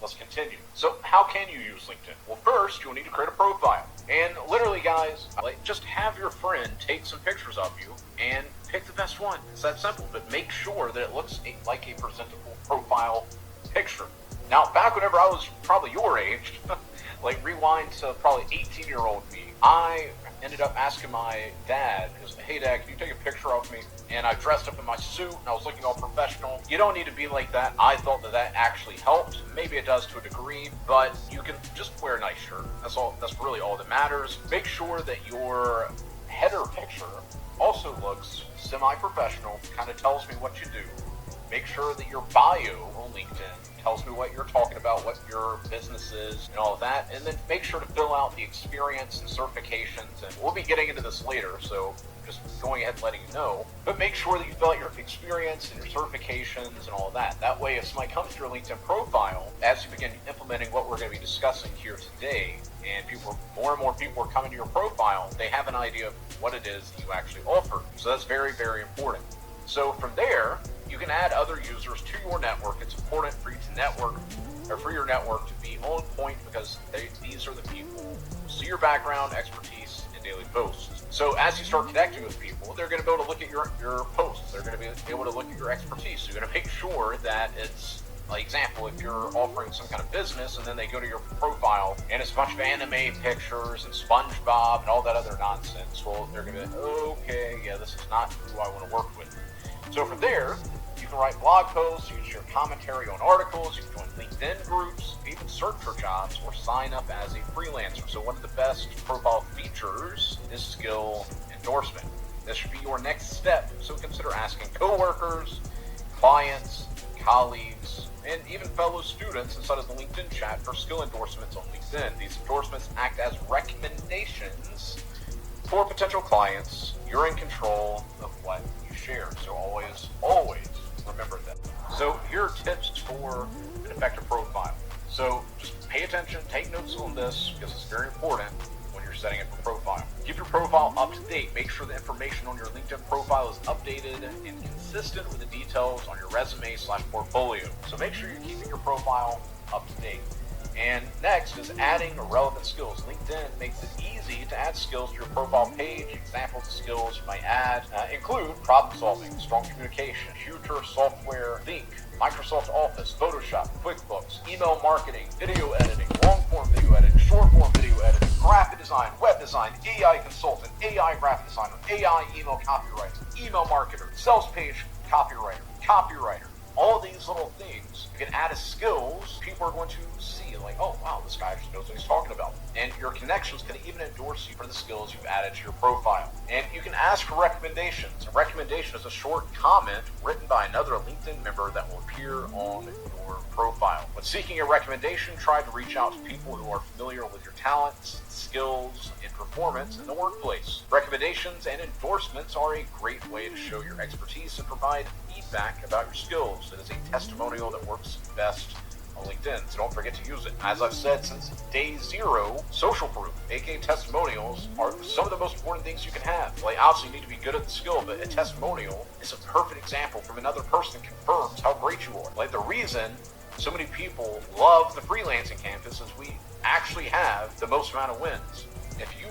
let's continue. So how can you use LinkedIn? Well, first, you'll need to create a profile. And literally, guys, just have your friend take some pictures of you and pick the best one. It's that simple, but make sure that it looks like a presentable profile picture. Now, back whenever I was probably your age, like rewind to probably 18-year-old me, I ended up asking my dad, hey Dad, can you take a picture of me? And I dressed up in my suit and I was looking all professional. You don't need to be like that. I thought that actually helped. Maybe it does to a degree, but you can just wear a nice shirt. That's really all that matters. Make sure that your header picture also looks semi-professional, kind of tells me what you do. Make sure that your bio on LinkedIn tells me what you're talking about, what your business is, and all of that. And then make sure to fill out the experience and certifications. And we'll be getting into this later, so just going ahead and letting you know. But make sure that you fill out your experience and your certifications and all of that. That way, if somebody comes to your LinkedIn profile, as you begin implementing what we're going to be discussing here today, and more and more people are coming to your profile, they have an idea of what it is that you actually offer. So that's very, very important. So from there, you can add other users to your network. It's important for you to network, or for your network to be on point, because these are the people who see your background, expertise, and daily posts. So as you start connecting with people, they're going to be able to look at your posts. They're going to be able to look at your expertise. So you're going to make sure that it's, like example, if you're offering some kind of business and then they go to your profile and it's a bunch of anime pictures and SpongeBob and all that other nonsense, well, they're going to be, okay, yeah, this is not who I want to work with. So from there, you can write blog posts, you can share commentary on articles, you can join LinkedIn groups, even search for jobs, or sign up as a freelancer. So one of the best profile features is skill endorsement. This should be your next step. So consider asking coworkers, clients, colleagues, and even fellow students inside of the LinkedIn chat for skill endorsements on LinkedIn. These endorsements act as recommendations for potential clients. You're in control of what you share. So always remember that. So here are tips for an effective profile. So just pay attention, take notes on this, because it's very important when you're setting up a profile. Keep your profile up to date. Make sure the information on your LinkedIn profile is updated and consistent with the details on your resume/portfolio. So make sure you're keeping your profile up to date. And next is adding relevant skills. LinkedIn makes it easy to add skills to your profile page. Examples of skills you might add include problem solving, strong communication, computer software, Think, Microsoft Office, Photoshop, QuickBooks, email marketing, video editing, long-form video editing, short-form video editing, graphic design, web design, AI consultant, AI graphic designer, AI email copywriter, email marketer, sales page copywriter. All these little things you can add as skills. People are going to see, like, oh wow, this guy actually knows what he's talking about. And your connections can even endorse you for the skills you've added to your profile. And you can ask for recommendations. A recommendation is a short comment written by another LinkedIn member that will appear on your profile. When seeking a recommendation, try to reach out to people who are familiar with your talents, skills, and performance in the workplace. Recommendations and endorsements are a great way to show your expertise and provide feedback about your skills. It is a testimonial that works best on LinkedIn, so don't forget to use it. As I've said since day zero, social proof, aka testimonials, are some of the most important things you can have. Like, obviously you need to be good at the skill, but a testimonial is a perfect example from another person that confirms how great you are. Like, the reason so many people love the freelancing campus is we actually have the most amount of wins. If you,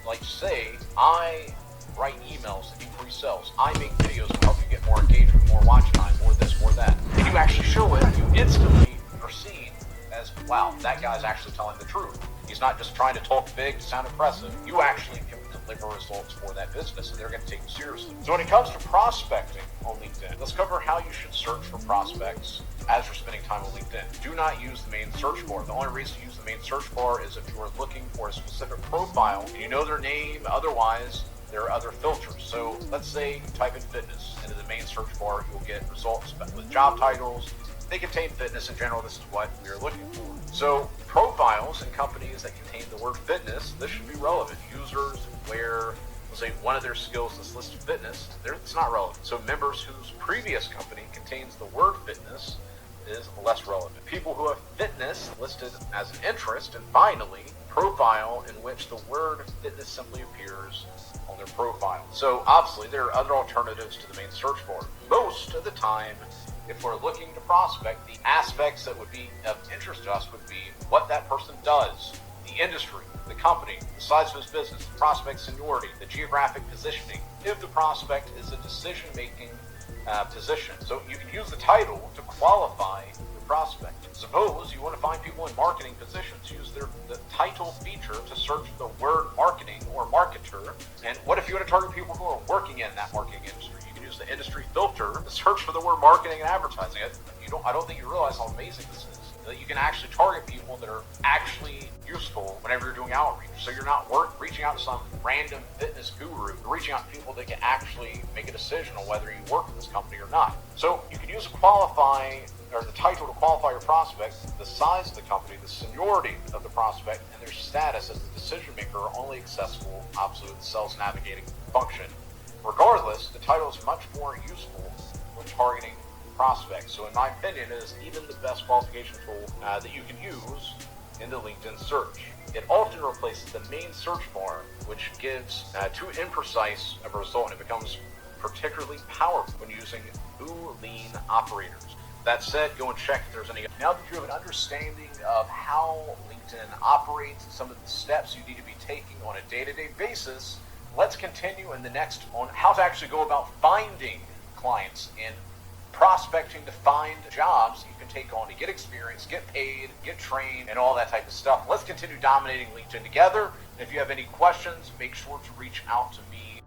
like, say, I write emails that increase sales, I make videos to help you get more engagement, more watch time, more this, more that, and you actually show it, you instantly are seen as, wow, that guy's actually telling the truth. He's not just trying to talk big to sound impressive. You actually can deliver results for that business, and they're going to take you seriously. So when it comes to prospecting on LinkedIn, let's cover how you should search for prospects as you're spending time on LinkedIn. Do not use the main search bar. The only reason to use the main search bar is if you are looking for a specific profile and you know their name. Otherwise, there are other filters. So let's say you type in fitness into the main search bar, you'll get results with job titles. They contain fitness in general. This is what we are looking for. So profiles in companies that contain the word fitness, this should be relevant. Users where, let's say, one of their skills is listed fitness, it's not relevant. So members whose previous company contains the word fitness is less relevant. People who have fitness listed as an interest, and finally, profile in which the word fitness simply appears on their profile. So obviously there are other alternatives to the main search bar. Most of the time, if we're looking to prospect, the aspects that would be of interest to us would be what that person does, the industry, the company, the size of his business, the prospect seniority, the geographic positioning, if the prospect is a decision-making position. So you can use the title to qualify the prospect. Suppose you want to find people in marketing positions, use the title feature to search the word marketing or marketer. And what if you want to target people who are working in that marketing industry? You can use the industry filter to search for the word marketing and advertising. I don't think you realize how amazing this is, that you can actually target people that are actually useful whenever you're doing outreach. So you're not reaching out to some random fitness guru. You're reaching out to people that can actually make a decision on whether you work with this company or not. So you can use the title to qualify your prospect, the size of the company, the seniority of the prospect, and their status as the decision maker are only accessible, obviously, with the sales navigating function. Regardless, the title is much more useful when targeting prospects. So in my opinion, it is even the best qualification tool that you can use in the LinkedIn search. It often replaces the main search bar, which gives too imprecise of a result, and it becomes particularly powerful when using Boolean operators. That said, go and check if there's any. Now that you have an understanding of how LinkedIn operates and some of the steps you need to be taking on a day-to-day basis, let's continue in the next on how to actually go about finding clients and prospecting to find jobs you can take on to get experience, get paid, get trained, and all that type of stuff. Let's continue dominating LinkedIn together. And if you have any questions, make sure to reach out to me